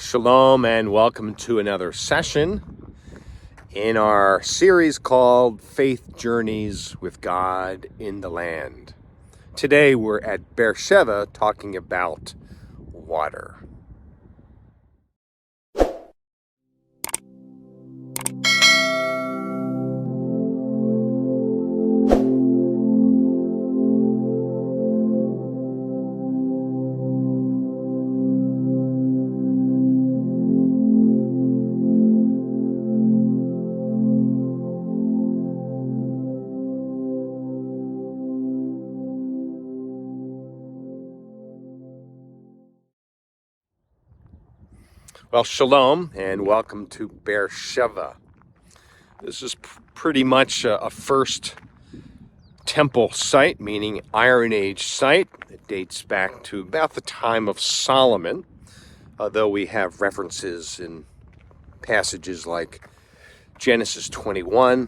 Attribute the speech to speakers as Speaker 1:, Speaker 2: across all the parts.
Speaker 1: Shalom and welcome to another session in our series called Faith Journeys with God in the Land. Today we're at Beersheba talking about water. Well, shalom and welcome to Beersheba. This is pretty much a first temple site, meaning Iron Age site. It dates back to about the time of Solomon, though we have references in passages like Genesis 21,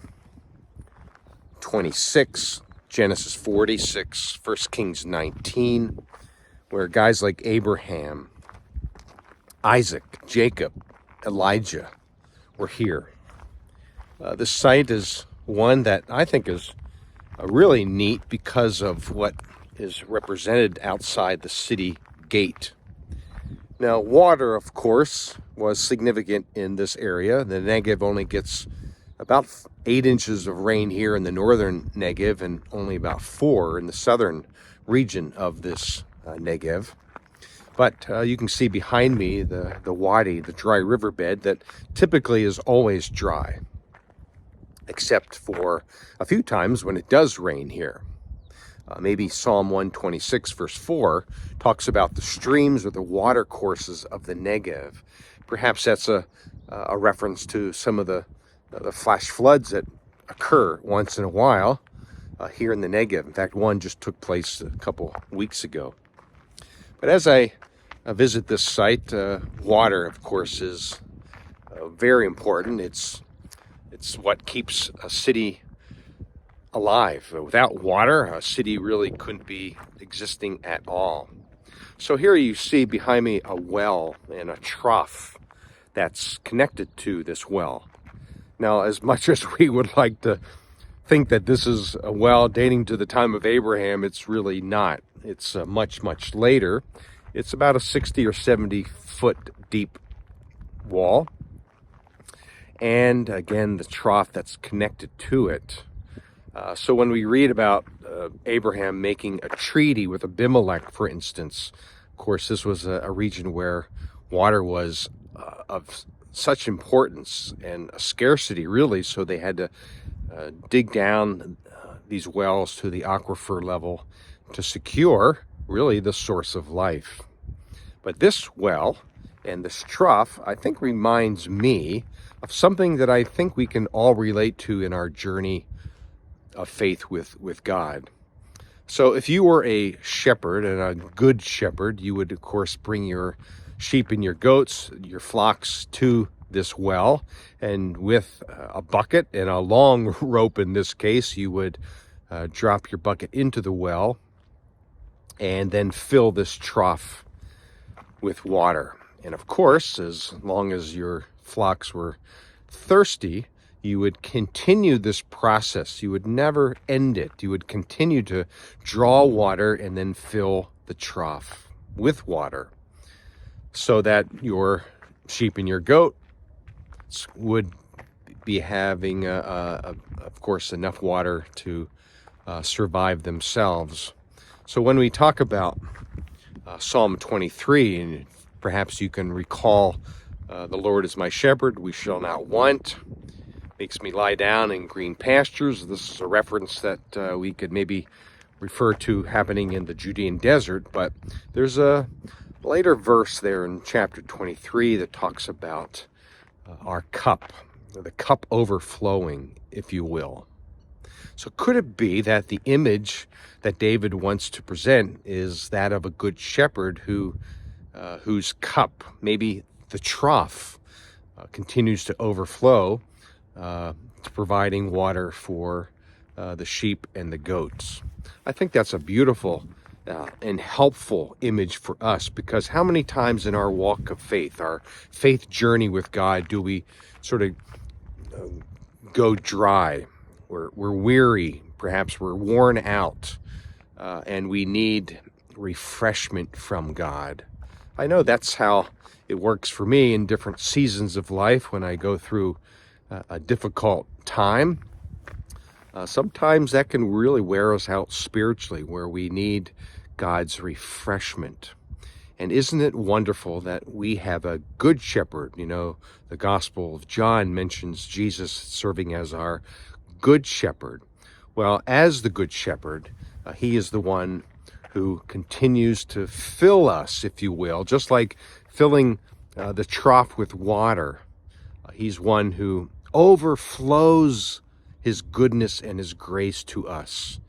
Speaker 1: 26, Genesis 46, 1 Kings 19, where guys like Abraham, Isaac, Jacob, Elijah were here. This site is one that I think is really neat because of what is represented outside the city gate. Now, water, of course, was significant in this area. The Negev only gets about 8 inches of rain here in the northern Negev and only about 4 in the southern region of this Negev. But you can see behind me the wadi, the dry riverbed that typically is always dry, except for a few times when it does rain here. Maybe Psalm 126 verse 4 talks about the streams or the water courses of the Negev. Perhaps that's a reference to some of the flash floods that occur once in a while here in the Negev. In fact, one just took place a couple weeks ago. But as I visit this site, water, of course, is very important. It's what keeps a city alive. Without water, a city really couldn't be existing at all. So here you see behind me a well and a trough that's connected to this well. Now, as much as we would like to think that this is a well dating to the time of Abraham, it's really not. It's much, much later. It's about a 60 or 70 foot deep wall. And again, the trough that's connected to it. So when we read about Abraham making a treaty with Abimelech, for instance, of course, this was a region where water was of such importance and a scarcity, really. So they had to dig down these wells to the aquifer level to secure, really, the source of life. But this well and this trough, I think, reminds me of something that I think we can all relate to in our journey of faith with God. So if you were a shepherd and a good shepherd, you would, of course, bring your sheep and your goats, your flocks to this well, and with a bucket and a long rope in this case, you would drop your bucket into the well and then fill this trough with water. And of course, as long as your flocks were thirsty, you would continue this process. You would never end it. You would continue to draw water and then fill the trough with water so that your sheep and your goat would be having, of course, enough water to survive themselves. So when we talk about Psalm 23, and perhaps you can recall, the Lord is my shepherd, we shall not want, makes me lie down in green pastures. This is a reference that we could maybe refer to happening in the Judean desert, but there's a later verse there in chapter 23 that talks about our cup, the cup overflowing, if you will. So could it be that the image that David wants to present is that of a good shepherd whose cup, maybe the trough, continues to overflow, providing water for the sheep and the goats? I think that's a beautiful and helpful image for us, because how many times in our walk of faith, our faith journey with God, do we sort of go dry? We're weary, perhaps we're worn out, and we need refreshment from God. I know that's how it works for me in different seasons of life when I go through a difficult time. Sometimes that can really wear us out spiritually, where we need God's refreshment. And isn't it wonderful that we have a good shepherd? You know, the Gospel of John mentions Jesus serving as our good shepherd. Well, as the good shepherd, he is the one who continues to fill us, if you will, just like filling the trough with water. He's one who overflows his goodness and his grace to us,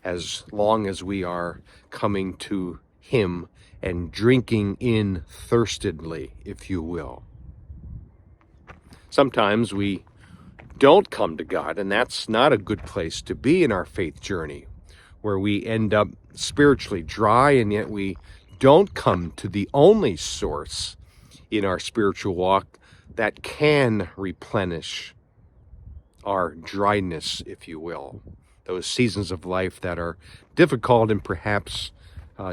Speaker 1: as long as we are coming to him and drinking in thirstedly, if you will. Sometimes we don't come to God, and that's not a good place to be in our faith journey, where we end up spiritually dry, and yet we don't come to the only source in our spiritual walk that can replenish our dryness, if you will. Those seasons of life that are difficult and perhaps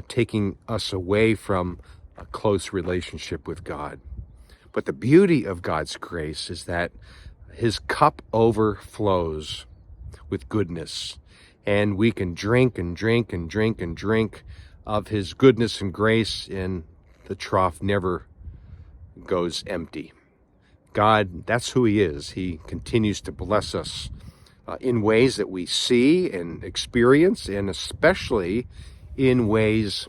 Speaker 1: taking us away from a close relationship with God. But the beauty of God's grace is that his cup overflows with goodness, and we can drink and drink and drink and drink of his goodness and grace, and the trough never goes empty. God, that's who he is. He continues to bless us in ways that we see and experience, and especially in ways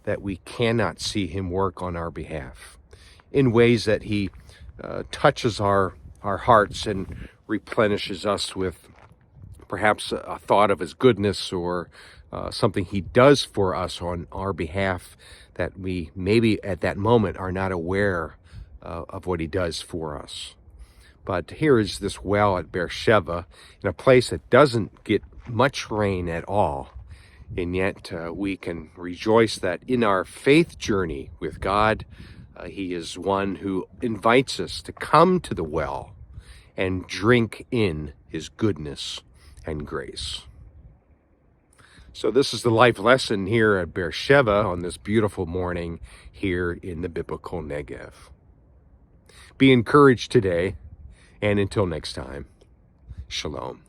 Speaker 1: that we cannot see him work on our behalf, in ways that he touches our hearts and replenishes us with perhaps a thought of his goodness, or something he does for us on our behalf that we maybe at that moment are not aware of what he does for us. But here is this well at Beersheba, in a place that doesn't get much rain at all. And yet we can rejoice that in our faith journey with God, he is one who invites us to come to the well and drink in his goodness and grace. So this is the life lesson here at Beersheba on this beautiful morning here in the biblical Negev. Be encouraged today, and until next time, shalom.